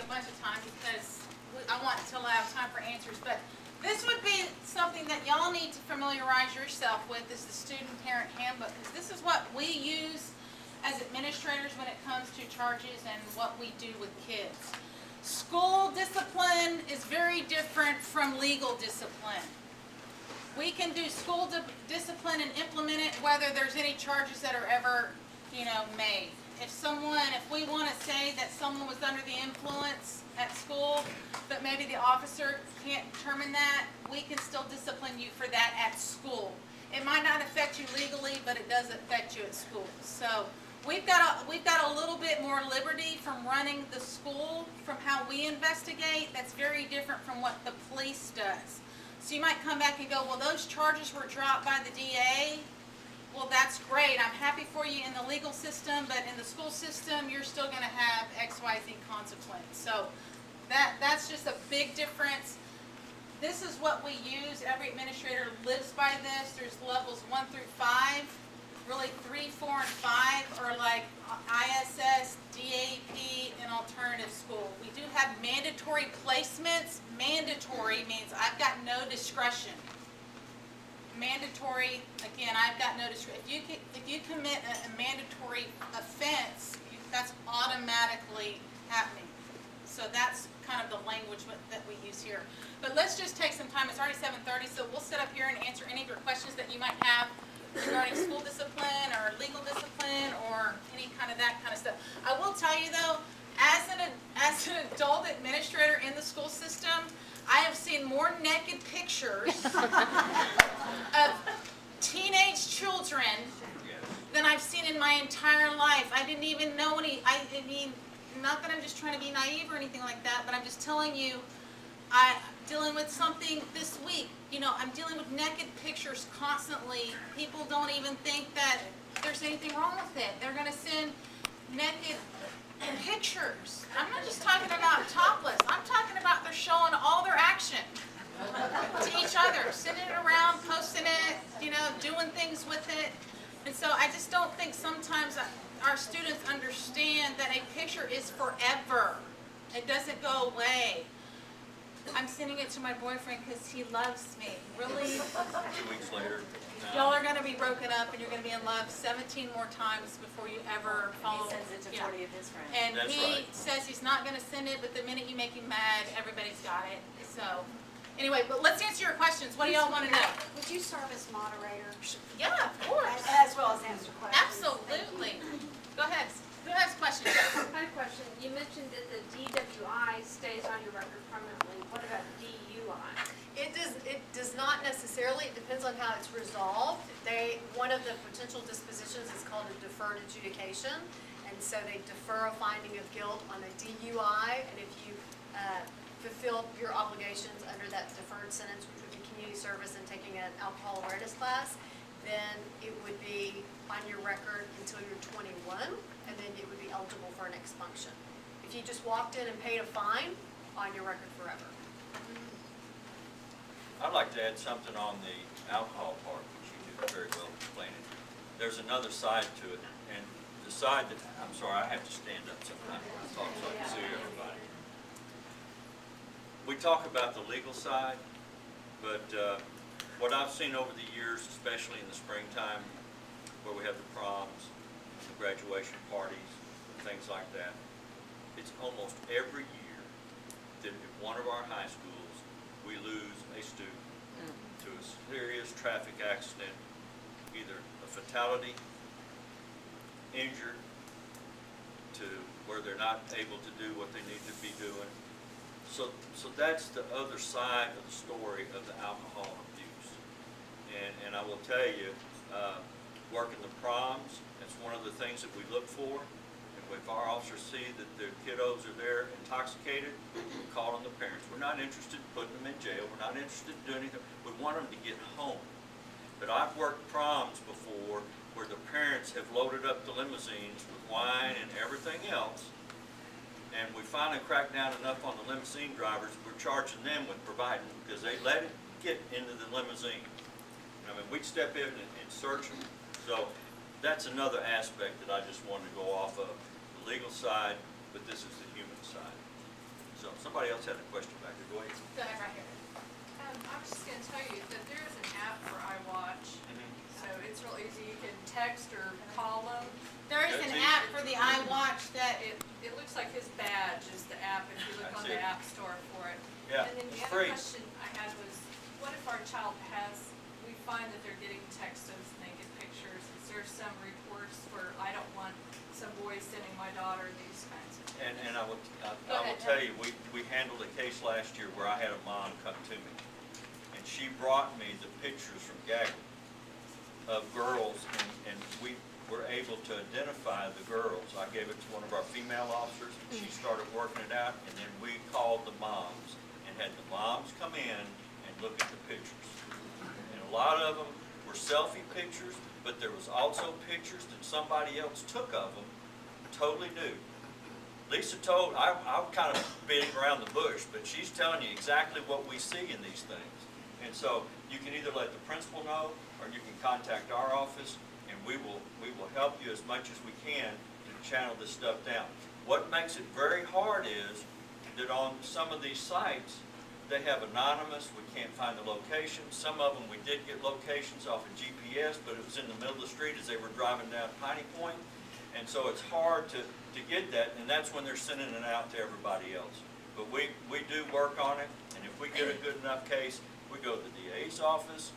a bunch of time because I want to allow time for answers, but this would be something that y'all need to familiarize yourself with, is the student parent handbook, because this is what we use as administrators when it comes to charges and what we do with kids. School discipline is very different from legal discipline. We can do school discipline and implement it whether there's any charges that are ever, made. If we want to say that someone was under the influence at school, but maybe the officer can't determine that, we can still discipline you for that at school. It might not affect you legally, but it does affect you at school. So we've got a little bit more liberty from running the school, from how we investigate. That's very different from what the police does. So you might come back and go, well, those charges were dropped by the DA. Well, that's great. I'm happy for you in the legal system, but in the school system, you're still going to have XYZ consequence. So that's just a big difference. This is what we use. Every administrator lives by this. There's levels 1 through 5. Really 3, 4, and 5 are like ISS, DAP, and alternative school. We do have mandatory placements. Mandatory means I've got no discretion. Mandatory, again, I've got no discretion. If you commit a mandatory offense, that's automatically happening. So that's kind of the language that we use here. But let's just take some time. It's already 7:30, so we'll sit up here and answer any of your questions that you might have regarding school discipline or legal discipline or any kind of that kind of stuff. I will tell you though, as an adult administrator in the school system, I have seen more naked pictures of teenage children than I've seen in my entire life. I didn't even know any. I mean, not that I'm just trying to be naive or anything like that, but I'm just telling you, I'm dealing with something this week. I'm dealing with naked pictures constantly. People don't even think that there's anything wrong with it. They're going to send naked pictures. I'm not just talking about topless. I'm talking about they're showing all their action to each other, sending it around, posting it, doing things with it. And so I just don't think sometimes our students understand that a picture is forever. It doesn't go away. I'm sending it to my boyfriend because he loves me. Really? 2 weeks later. Y'all are going to be broken up and you're going to be in love 17 more times before you ever follow. He sends it to 40 of his friends. And That's he right. says he's not going to send it, but the minute you make him mad, everybody's got it. So, anyway, but let's answer your questions. What do y'all want to know? Would you serve as moderator? Yeah, of course. As well as answer questions? Absolutely. Go ahead. Who has questions? I had a question. You mentioned that the DWI stays on your record permanently. What about DUI? It does not necessarily. It depends on how it's resolved. One of the potential dispositions is called a deferred adjudication, and so they defer a finding of guilt on a DUI, and if you fulfill your obligations under that deferred sentence, which would be community service and taking an alcohol awareness class, then it would be on your record until you're 21, and then it would be eligible for an expunction. If you just walked in and paid a fine, on your record forever. I'd like to add something on the alcohol part, which you did very well explaining. There's another side to it, and the side that, I'm sorry, I have to stand up sometimes when I talk so I can see everybody. We talk about the legal side, but what I've seen over the years, especially in the springtime, where we have the proms, the graduation parties, things like that, it's almost every year that at one of our high schools, we lose a student to a serious traffic accident, either a fatality, injured, to where they're not able to do what they need to be doing. So that's the other side of the story of the alcohol abuse. And I will tell you, working the proms, that's one of the things that we look for. If our officers see that the kiddos are there intoxicated, we call on the parents. We're not interested in putting them in jail. We're not interested in doing anything. We want them to get home. But I've worked proms before where the parents have loaded up the limousines with wine and everything else, and we finally cracked down enough on the limousine drivers, we're charging them with providing, because they let it get into the limousine. I mean, we'd step in and search them. So that's another aspect that I just wanted to go off of. Legal side, but this is the human side. somebody else had a question back there, go ahead. Go ahead right here. I was just gonna tell you that there's an app for iWatch, Mhm. so it's real easy. You can text or call them. There is That's an easy. app for the iWatch that It looks like his badge is the app if you look That's on the it. App Store for it. Yeah, And then it's the other free. question I had was, what if our child we find that they're getting texts of naked pictures? Is there some reports where I don't want some boys sending my daughter these kinds of things? And I will Go ahead, tell you, we handled a case last year where I had a mom come to me, and she brought me the pictures from Gaggle of girls, and we were able to identify the girls. I gave it to one of our female officers, and she started working it out, and then we called the moms and had the moms come in and look at the pictures. And a lot of them were selfie pictures, but there was also pictures that somebody else took of them, totally nude. Lisa told, I'm kind of beating around the bush, but she's telling you exactly what we see in these things. And so you can either let the principal know, or you can contact our office, and we will help you as much as we can to channel this stuff down. What makes it very hard is that on some of these sites, they have anonymous, we can't find the location. Some of them, we did get locations off of GPS, but it was in the middle of the street as they were driving down Piney Point. And so it's hard to get that, and that's when they're sending it out to everybody else. But we do work on it, and if we get a good enough case, we go to the DA's office.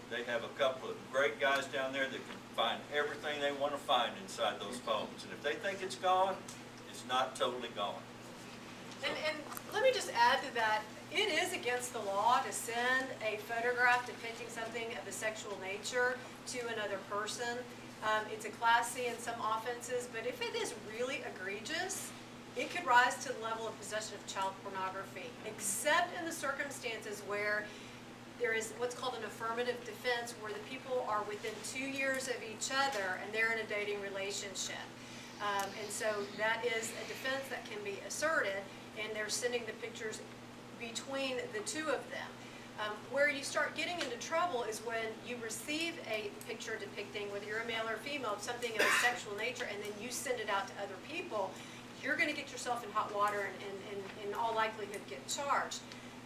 They have a couple of great guys down there that can find everything they want to find inside those phones. And if they think it's gone, it's not totally gone. And let me just add to that, it is against the law to send a photograph depicting something of a sexual nature to another person. It's a Class C in some offenses, but if it is really egregious, it could rise to the level of possession of child pornography, except in the circumstances where there is what's called an affirmative defense, where the people are within 2 years of each other and they're in a dating relationship. And so that is a defense that can be asserted, and they're sending the pictures between the two of them. Where you start getting into trouble is when you receive a picture depicting, whether you're a male or female, something of a sexual nature, and then you send it out to other people. You're going to get yourself in hot water and in all likelihood get charged.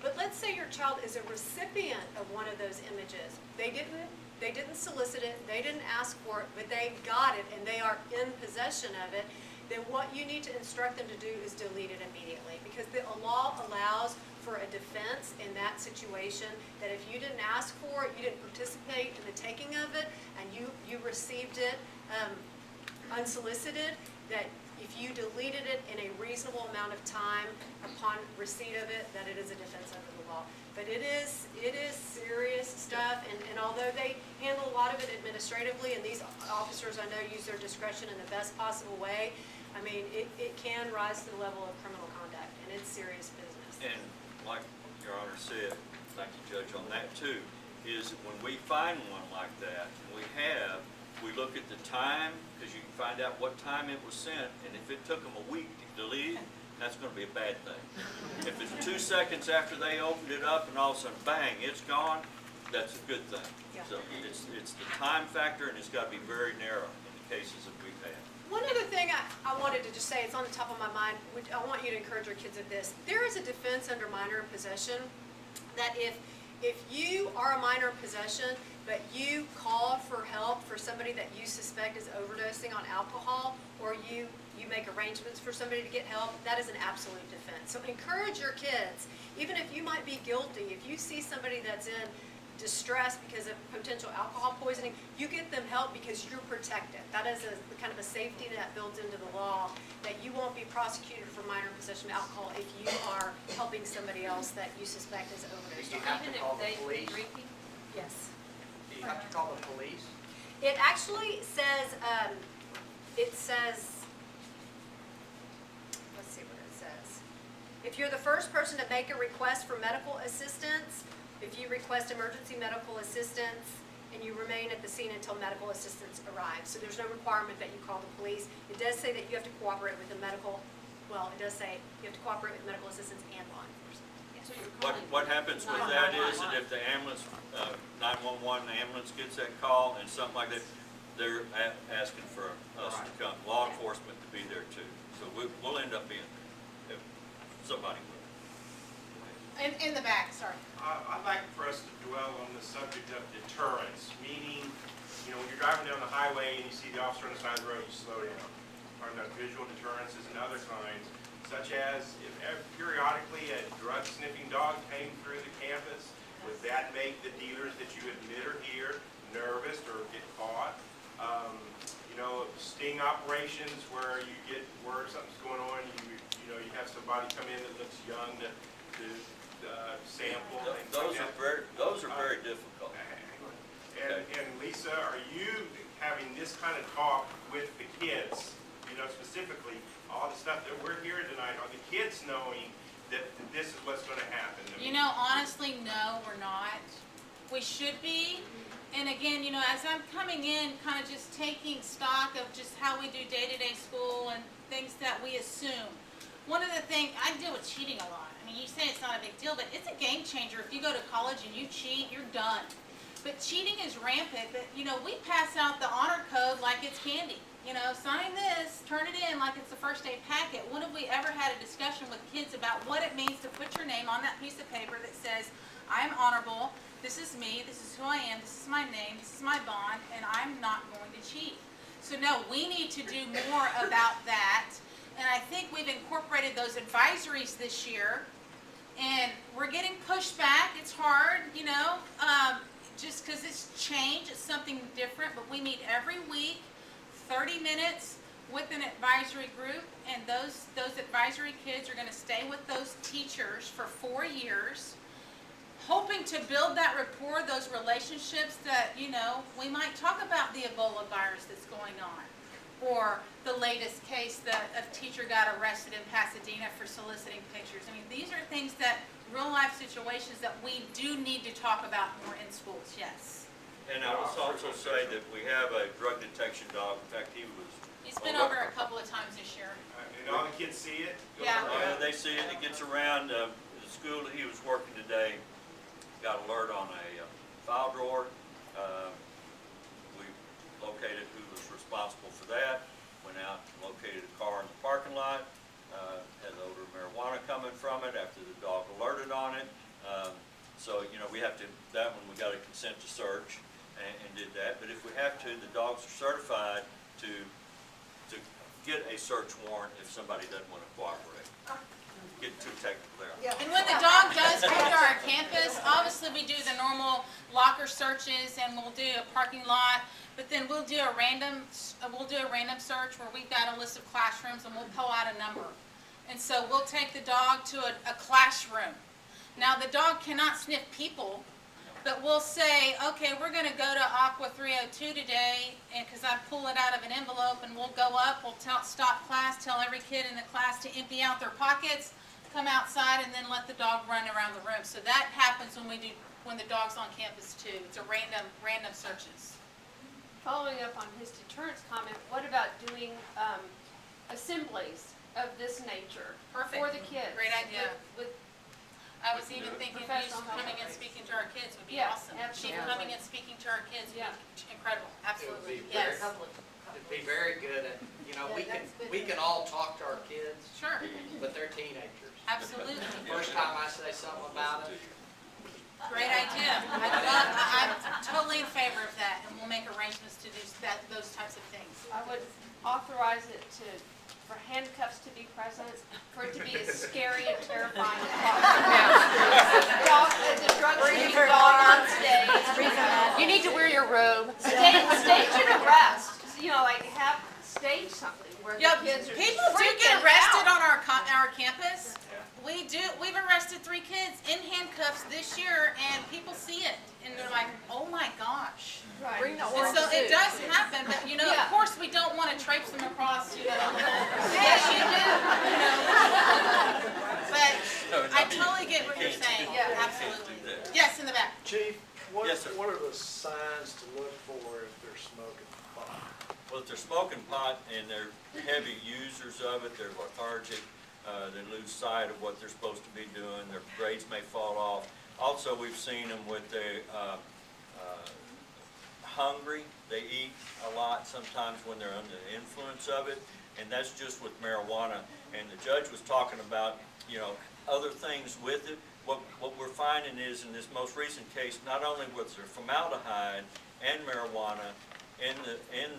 But let's say your child is a recipient of one of those images. They didn't solicit it, they didn't ask for it, but they got it and they are in possession of it. Then what you need to instruct them to do is delete it immediately, because the law allows for a defense in that situation, that if you didn't ask for it, you didn't participate in the taking of it, and you received it unsolicited, that if you deleted it in a reasonable amount of time upon receipt of it, that it is a defense under the law. But it is serious stuff, and although they handle a lot of it administratively, and these officers I know use their discretion in the best possible way, I mean, it can rise to the level of criminal conduct, and it's serious business. And like Your Honor said, thank you, Judge, on that too, is that when we find one like that, and we look at the time, because you can find out what time it was sent, and if it took them a week to delete it, that's going to be a bad thing. If it's 2 seconds after they opened it up and all of a sudden, bang, it's gone, that's a good thing. Yeah. So it's the time factor, and it's got to be very narrow in the cases that we've had. One other thing I wanted to just say, it's on the top of my mind, which I want you to encourage your kids at this. There is a defense under minor in possession that if you are a minor in possession, but you call for help for somebody that you suspect is overdosing on alcohol, or you make arrangements for somebody to get help, that is an absolute defense. So encourage your kids, even if you might be guilty, if you see somebody that's in distress because of potential alcohol poisoning, you get them help because you're protected. That is a kind of a safety net built into the law, that you won't be prosecuted for minor possession of alcohol if you are helping somebody else that you suspect is overdosed. Do you have to Even call if they the police? drinking? Yes. Do you have to call the police? It actually says, let's see what it says. If you're the first person to make a request for medical assistance, if you request emergency medical assistance, and you remain at the scene until medical assistance arrives. So there's no requirement that you call the police. It does say that you have to cooperate with the medical, well, it does say you have to cooperate with medical assistance and law enforcement. Yes. So you're calling. What happens with that is that if the ambulance, 911 ambulance gets that call and something like that, they're asking for us to come, law enforcement to be there too. So we'll end up being there, if somebody will. In the back, sorry. I'd like for us to dwell on the subject of deterrence, meaning, when you're driving down the highway and you see the officer on the side of the road, you slow down. Talking about visual deterrences and other signs, such as if periodically a drug sniffing dog came through the campus, would that make the dealers that you admit are here nervous or get caught? Sting operations where you get word something's going on, you have somebody come in that looks young to sample. Those are very difficult. And Lisa, are you having this kind of talk with the kids? Specifically, all the stuff that we're hearing tonight, are the kids knowing that this is what's going to happen? Honestly, no, we're not. We should be. And again, as I'm coming in, kind of just taking stock of just how we do day-to-day school and things that we assume. One of the things, I deal with cheating a lot. I mean, you say it's not a big deal, but it's a game changer. If you go to college and you cheat, you're done. But cheating is rampant. But, we pass out the honor code like it's candy. Sign this, turn it in like it's the first aid packet. When have we ever had a discussion with kids about what it means to put your name on that piece of paper that says, I am honorable, this is me, this is who I am, this is my name, this is my bond, and I'm not going to cheat. So no, we need to do more about that. And I think we've incorporated those advisories this year, and we're getting pushback. It's hard, just because it's change, it's something different, but we meet every week, 30 minutes with an advisory group, and those advisory kids are going to stay with those teachers for 4 years, hoping to build that rapport, those relationships that, we might talk about the Ebola virus that's going on, or the latest case that a teacher got arrested in Pasadena for soliciting pictures. I mean, these are things that, real life situations that we do need to talk about more in schools, yes. And I will also say that we have a drug detection dog. In fact, He's been over a couple of times this year. And all the kids see it? Yeah. They see it. It gets around. The school that he was working today got alert on a file drawer. We located who was responsible for that. Went out and located a car in the parking lot. Had odor of marijuana coming from it after the dog alerted on it. So, we have to, that one we got a consent to search and did that. But if we have to, the dogs are certified to get a search warrant if somebody doesn't want to cooperate. Get too technical there. Yeah. And when the dog does come to our campus, obviously we do the normal locker searches and we'll do a parking lot, but then we'll do a random search where we've got a list of classrooms and we'll pull out a number. And so we'll take the dog to a classroom. Now the dog cannot sniff people, but we'll say, okay, we're going to go to Aqua 302 today, and because I pull it out of an envelope, and we'll go up, we'll stop class, tell every kid in the class to empty out their pockets, come outside, and then let the dog run around the room. So that happens when the dog's on campus too. It's a random searches. Following up on his deterrence comment, what about doing assemblies of this nature Perfect. for the kids? Great idea. With I was even thinking you coming and speaking to our kids would be awesome. Chief coming and speaking to our kids would be incredible. Absolutely. It would be Yes. It'd be very good, and, we can all talk to our kids, Sure. but they're teenagers. Absolutely. First time I say something about it, Great idea. I'm totally in favor of that, and we'll make arrangements to do those types of things. I would authorize it for handcuffs to be present, for it to be as scary and terrifying as possible. The drug sniffing dog on stage. You need to wear your robe. Stage an arrest. Have stage something where the Yeah, kids are people do freaking get arrested out. on our campus. We've arrested 3 kids in handcuffs this year, and people see it, and they're like, oh my gosh. Right. Bring the And orange so it suit. does happen, but Yeah. of course, we don't want to traipse them across, Yes, you do. But I totally get what you're saying. Yeah. Absolutely. Yes, in the back. Chief, what Yes, sir. what are the signs to look for if they're smoking pot? Well, if they're smoking pot and they're heavy users of it, they're lethargic, they lose sight of what they're supposed to be doing, their grades may fall off. Also, we've seen them with the hungry. They eat a lot sometimes when they're under the influence of it, and that's just with marijuana. And the judge was talking about, other things with it. What we're finding is in this most recent case, not only was there formaldehyde and marijuana in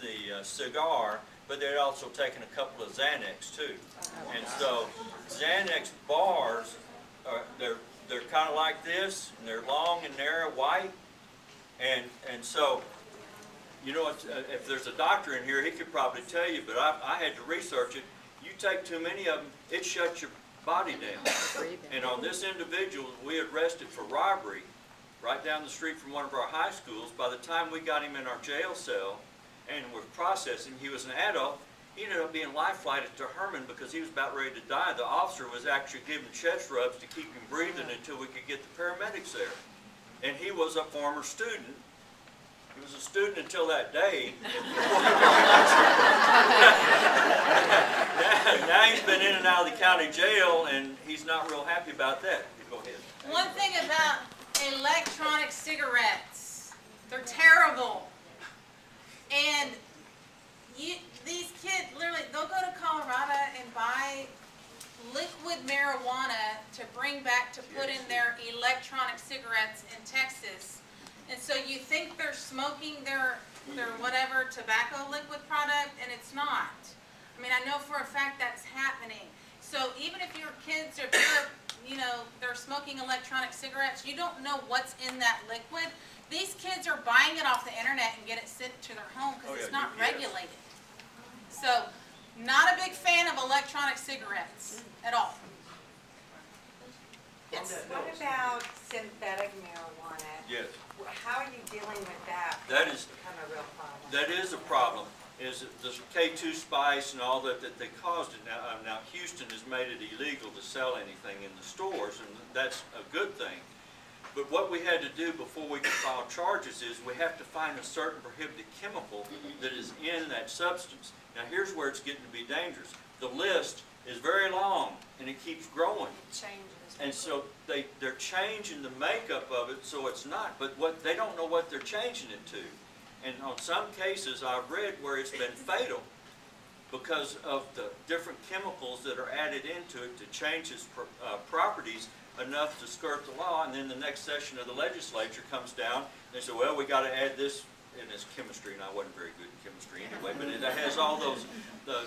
the cigar, but they'd also taken a couple of Xanax too. And so Xanax bars they're kind of like this, and they're long and narrow, white, and so. You know, if there's a doctor in here, he could probably tell you, but I had to research it. You take too many of them, it shuts your body down. And on this individual, we arrested for robbery right down the street from one of our high schools. By the time we got him in our jail cell and were processing, he was an adult. He ended up being life flighted to Herman because he was about ready to die. The officer was actually giving chest rubs to keep him breathing until we could get the paramedics there. And he was a former student. He was a student until that day. Now he's been in and out of the county jail, and he's not real happy about that. Go ahead. One thing about electronic cigarettes, they're terrible. And these kids, literally, they'll go to Colorado and buy liquid marijuana to bring back to put in their electronic cigarettes in Texas. And so you think they're smoking their whatever tobacco liquid product, and it's not. I mean, I know for a fact that's happening. So even if your kids are, they're smoking electronic cigarettes, you don't know what's in that liquid. These kids are buying it off the internet and get it sent to their home because it's not regulated. So, not a big fan of electronic cigarettes at all. Yes. What about synthetic marijuana? Yes. How are you dealing with that? That is become a real problem. That is a problem. Is the K2 spice and all that they caused it. Now Houston has made it illegal to sell anything in the stores, and that's a good thing. But what we had to do before we could file charges is we have to find a certain prohibited chemical that is in that substance. Now here's where it's getting to be dangerous. The list is very long and it keeps growing. It changes. And so they're changing the makeup of it so it's not, but they don't know what they're changing it to. And on some cases I've read where it's been fatal because of the different chemicals that are added into it to change its properties enough to skirt the law, and then the next session of the legislature comes down and they say, well, we got to add this, and it's chemistry, and I wasn't very good in chemistry anyway, but it has all those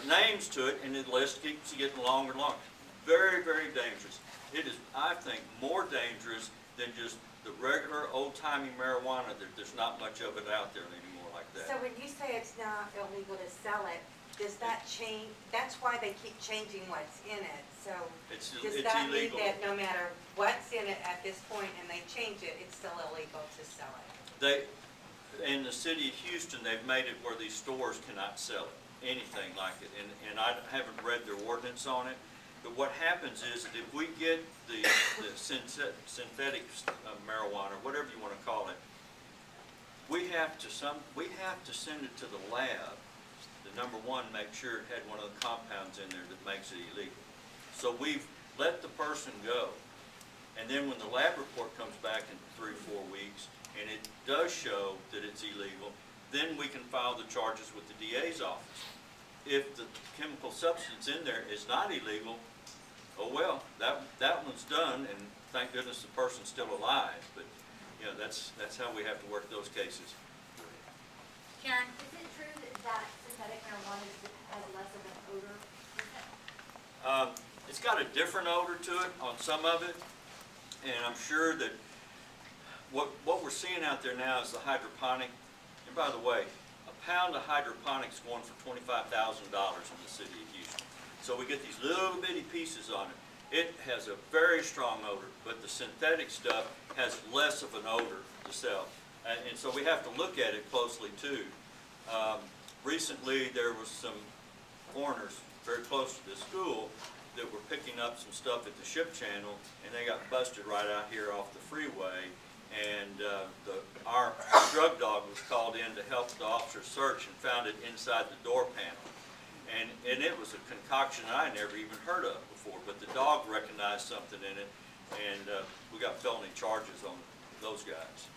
names to it, and the list keeps getting longer and longer. Very, very dangerous. It is, I think, more dangerous than just the regular old-timey marijuana. There's not much of it out there anymore like that. So when you say it's not illegal to sell it, does that change? That's why they keep changing what's in it. So does that mean that no matter what's in it at this point and they change it, it's still illegal to sell it? In the city of Houston, they've made it where these stores cannot sell it, anything like it. And I haven't read their ordinance on it. But what happens is that if we get the synthetic marijuana, whatever you want to call it, we have to send it to the lab. Number one, make sure it had one of the compounds in there that makes it illegal. So we've let the person go, and then when the lab report comes back in 3 or 4 weeks, and it does show that it's illegal, then we can file the charges with the DA's office. If the chemical substance in there is not illegal, oh well, that one's done, and thank goodness the person's still alive. But that's how we have to work those cases. Karen? Is it true that synthetic marijuana has less of an odor? It's got a different odor to it on some of it, and I'm sure that what we're seeing out there now is the hydroponic. And by the way, a pound of hydroponics going for $25,000 in the city of Houston. So we get these little bitty pieces on it. It has a very strong odor, but the synthetic stuff has less of an odor to sell. And so we have to look at it closely too. Recently there was some foreigners very close to the school that were picking up some stuff at the ship channel, and they got busted right out here off the freeway. And our drug dog was called in to help the officer search and found it inside the door panel. And it was a concoction I never even heard of before, but the dog recognized something in it, and we got felony charges on those guys.